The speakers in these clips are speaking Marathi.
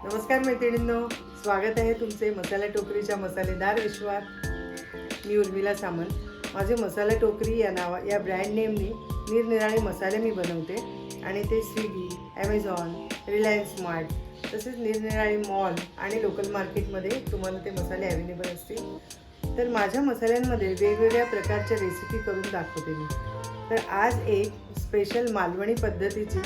नमस्कार मैत्रिणींनो, स्वागत आहे तुमचे मसाला टोकरीच्या मसालेदार विश्वात। मी उर्मिला सामंत। माझे मसाला टोकरी या ब्रँड नेमनी निरनिराळे मसाले मी बनवते आणि ते स्विगी, ॲमेझॉन, रिलायन्स स्मार्ट तसेच निरनिराळे मॉल आणि लोकल मार्केटमध्ये तुम्हाला ते मसाले अवेलेबल असतील। तर माझ्या मसाल्यांमध्ये वेगवेगळ्या प्रकारच्या रेसिपी करून दाखवते मी। तर आज एक स्पेशल मालवणी पद्धतीची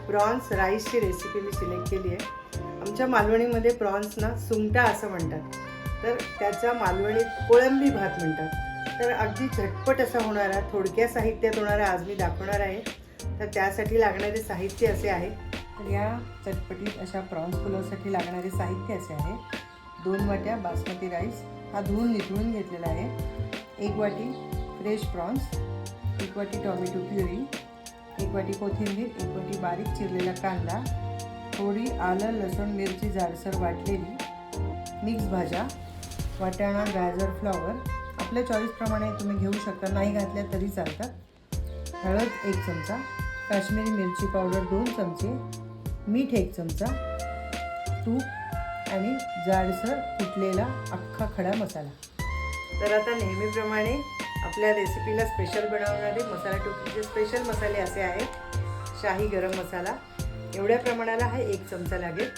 प्रॉन्स राईसची रेसिपी मी सिलेक्ट केली आहे। आमच्या मालवणीमध्ये प्रॉन्सना सुंगटा असं म्हणतात, तर त्याचा मालवणीत कोळंबी भात म्हणतात। तर अगदी झटपट असा होणारा, थोडक्या साहित्यात होणारा आज मी दाखवणार आहे। तर त्यासाठी लागणारे साहित्य असे आहे। तर या चटपटीत अशा प्रॉन्स पुलावसाठी लागणारे साहित्य असे आहे। 2 वाट्या बासमती राईस, हा धुवून निथळून घेतलेला आहे। 1 वाटी फ्रेश प्रॉन्स, 1 वाटी टोमॅटो प्युरी, 1 वाटी कोथिंबीर, 1 वाटी बारीक चिरलेला कांदा, थोडी आलं लसूण मिरची जाडसर वाटलेली, मिक्स भाज्या, वाटाणा गाजर फ्लॉवर आपल्या चॉईसप्रमाणे तुम्ही घेऊ शकता, नाही घातल्या तरी चालतात। हळद 1 चमचा, काश्मीरी मिरची पावडर 2 चमचे, मीठ 1 चमचा, तूप आणि जाडसर कुटलेला अख्खा खडा मसाला। तर आता नेहमीप्रमाणे आपल्या रेसिपीला स्पेशल बनवणारे मसाला टोकरीचे स्पेशल मसाले असे आहेत। शाही गरम मसाला एवढ्या प्रमाणाला हा 1 चमचा लागेल।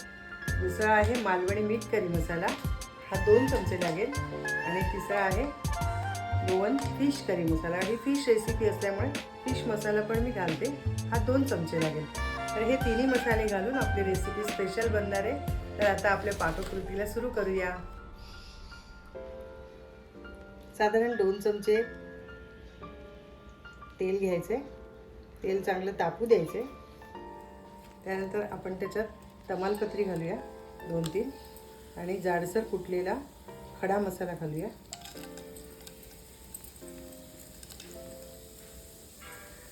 दुसरा आहे मालवणी मीठ करी मसाला, हा 2 चमचे लागेल। आणि तिसरा आहे गोवन फिश करी मसाला, ही फिश रेसिपी असल्यामुळे फिश मसाला पण मी घालते, हा 2 चमचे लागेल। तर हे तिन्ही मसाले घालून आपली रेसिपी स्पेशल बनणार आहे। तर आता आपल्या पाककृतीला सुरू करूया। साधारण 2 चमचे तेल घ्यायचे, तेल चांगलं तापू द्यायचे। त्यानंतर आपण त्याच्यात तमालपत्री घालूया 2-3 आणि जाडसर कुटलेला खडा मसाला घालूया।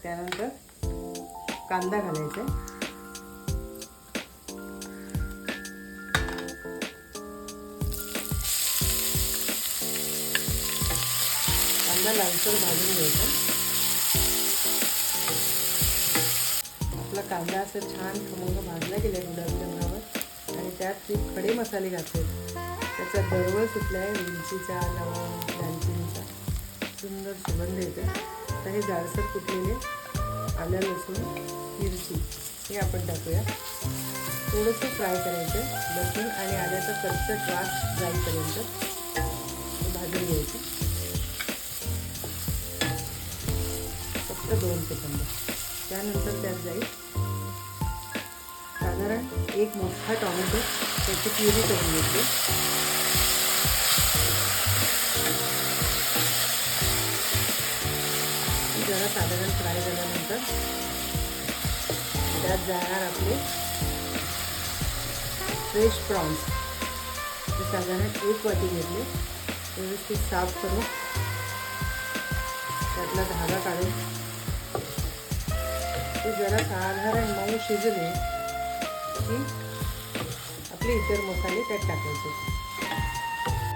त्यानंतर कांदा घालायचा, कांदा लालसर भाजून घ्यायचा। आपला कांदा असं छान खमंग भाजला गेला आहे गुलाबी रंगावर आणि त्यात जे खडे मसाले घातले त्याचा दरवळ सुटला आहे, वेलचीचा, लवंग, दालचिनीचा सुंदर सुगंध येते। आता हे जाडसर कुटलेले आलं लसूण मिरची हे आपण टाकूया। थोडंसं फ्राय करायचं, लसूण आणि आल्याचा कच्चा वास जाईपर्यंत भाजून घ्यायचं, फक्त 2 सेकंद। त्यानंतर त्यात जाईल साधारण 1 मोठा टोमॅटो, त्याची प्युरी करून घेतली। जरा साधारण फ्राय झाल्यानंतर त्यात जाणार आपले फ्रेश प्रॉन्स, ते साधारण 1 वाटी घेतले, व्यवस्थित साफ करून त्यातला धागा काढून ते जरा साधारण मऊ शिजले की आपले इतर मसाले त्यात टाकायचे।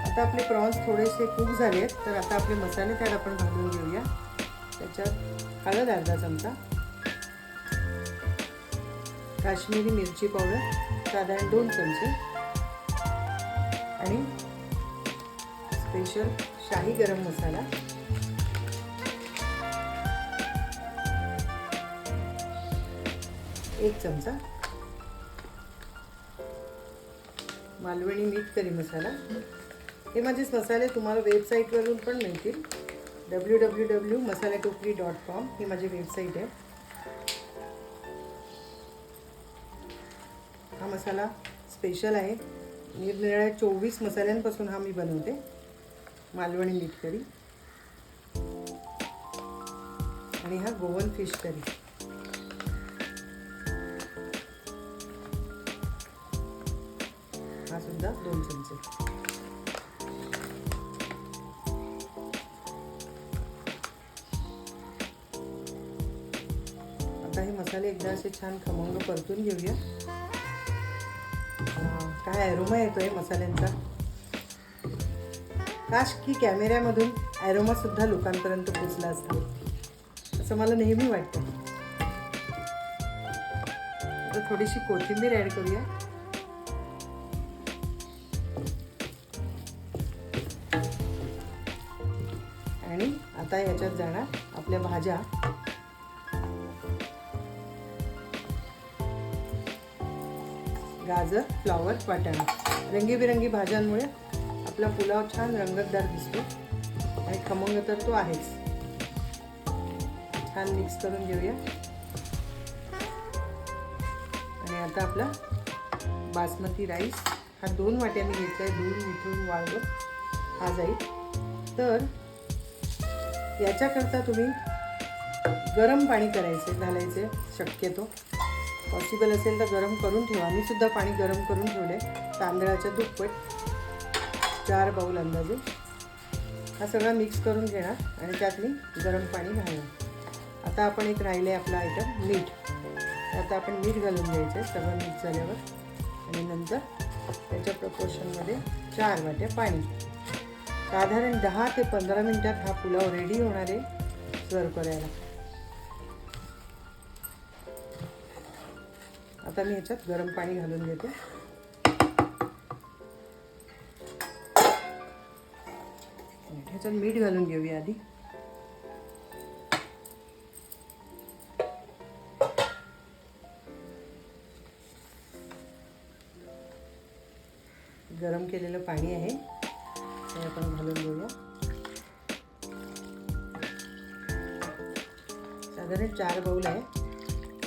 आता आपले प्रॉन्स थोडेसे कुक झाले आहेत, तर आता आपले मसाले त्यात आपण घालून घेऊया। त्याच्यात हळद अर्धा चमचा, काश्मीरी मिरची पावडर साधारण 2 चमचे आणि स्पेशल शाही गरम मसाला 1 चमचा, मालवणी मीठ करी मसाला। हे माझे मसाले तुम्हाला वेबसाईटवरून पण मिळतील, www.masalatokri.com ही माझी वेबसाईट आहे। हा मसाला स्पेशल आहे, निरनिराळ्या 24 मसाल्यांपासून हा मी बनवते मालवणी मीठ करी। आणि हा गोवन फिश करी, हा सुद्धा 2 चमचे। आता हे मसाले एकदा असे छान खमंग परतून घेऊया। काय ॲरोमा येतोय मसाल्यांचा, काश की कॅमेऱ्यामधून ॲरोमा सुद्धा लोकांपर्यंत पोचला असता, असं मला नेहमी वाटतं। आता थोडीशी कोथिंबीर ॲड करूया। आता ह्याच्यात जाणार आपल्या भाज्या. गाजर, फ्लॉवर, वाटाणा. रंगीबिरंगी भाज्यांमुळे आपला पुलाव छान रंगतदार दिसतो आणि खमंग तर तो आहेच. छान मिक्स करून घेऊया. आणि आता आपला बासमती राईस हा 2 वाट्यांनी घेतलाय. दूध निथळून वाळवून हा जाईल. तर याच्याकरता तुम्ही गरम पाणी घालायचे शक्यतो. पॉसिबल असेल तर गरम करून ठेवा. मी सुद्धा पाणी गरम करून ठेवले तांदळाच्या दुप्पट. 4 बाउल अंदाजे. हा सगळा मिक्स करून घेणार आणि त्यात मी गरम पाणी घालणार. आता आपण एक राहिले आपला आयटम मीठ. आता आपण मीठ घालून घ्यायचं सगळं मिक्स झाल्यावर. आणि नंतर त्याच्या प्रपोर्शनमध्ये 4 वाट्या पाणी. साधारण 10 ते 15 मिनिटात हा पुलाव रेडी होणार आहे सर्व करायला. आता मी ह्याच्यात गरम पाणी घालून घेते. ह्याच्यात मीठ घालून घेऊया आधी. गरम केलेलं पाणी आहे ते आपण घालून घेऊया. साधारण 4 बाउल आहे.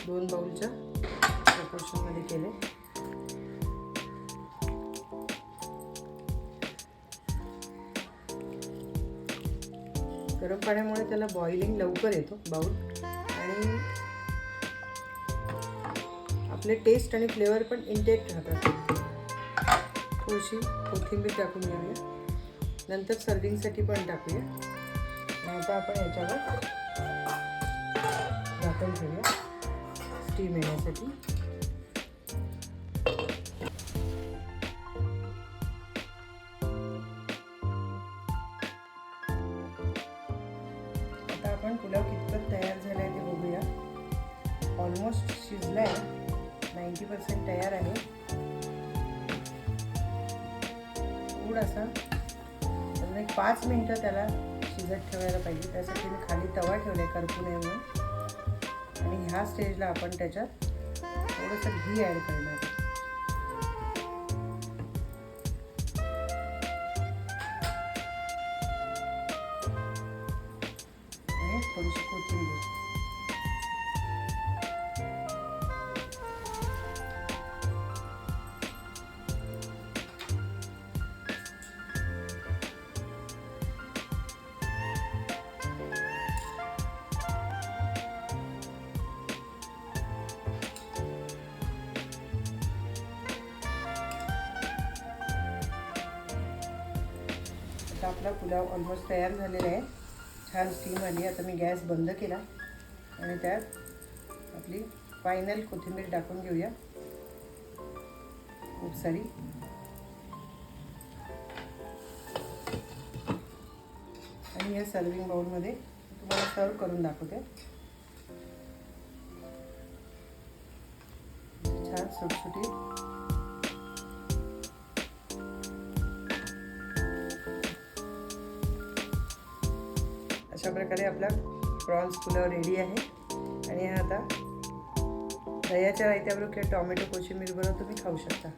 2 बाउलच्या प्रपोर्शनमध्ये केले. गरम पाण्यामुळे त्याला बॉइलिंग लवकर येतो बाउल. आणि आपले टेस्ट आणि फ्लेवर पण इंटेक्ट राहतात. थोडीशी कोथिंबीर टाकून घेऊया. नंतर सर्विंगसाठी पण टाकूया. आता आपण याच्यावर झाकण ठेवूया स्टीम येण्यासाठी. आता आपण पुलाव कितपत तयार झाला आहे ते बघूया. ऑलमोस्ट शिजला आहे. 90% तयार आहे. थोडासा अजून एक 5 मिनिटं त्याला शिजत ठेवायला पाहिजे. त्यासाठी मी खाली तवा ठेवला आहे करपू नये म्हणून. आणि ह्या स्टेजला आपण त्याच्यात थोडंसं घी ॲड करणार आहे. आणि थोडीशी कोथिंबीर. आता आपला पुलाव ऑलमोस्ट तयार झालेला आहे. छान स्टीम आली. आता मी गॅस बंद केला आणि त्यात आपली फायनल कोथिंबीर टाकून घेऊया खूप सारी. आणि या सर्विंग बाउलमध्ये तुम्हाला सर्व करून दाखवते. छान सुटसुटीत. अशा प्रकारे आपला प्रॉन्स पुलाव रेडी आहे. आणि हा आता दह्याच्या रायत्याबरोबर किंवा टोमॅटो कोशिंबीर बरोबर तुम्ही खाऊ शकता.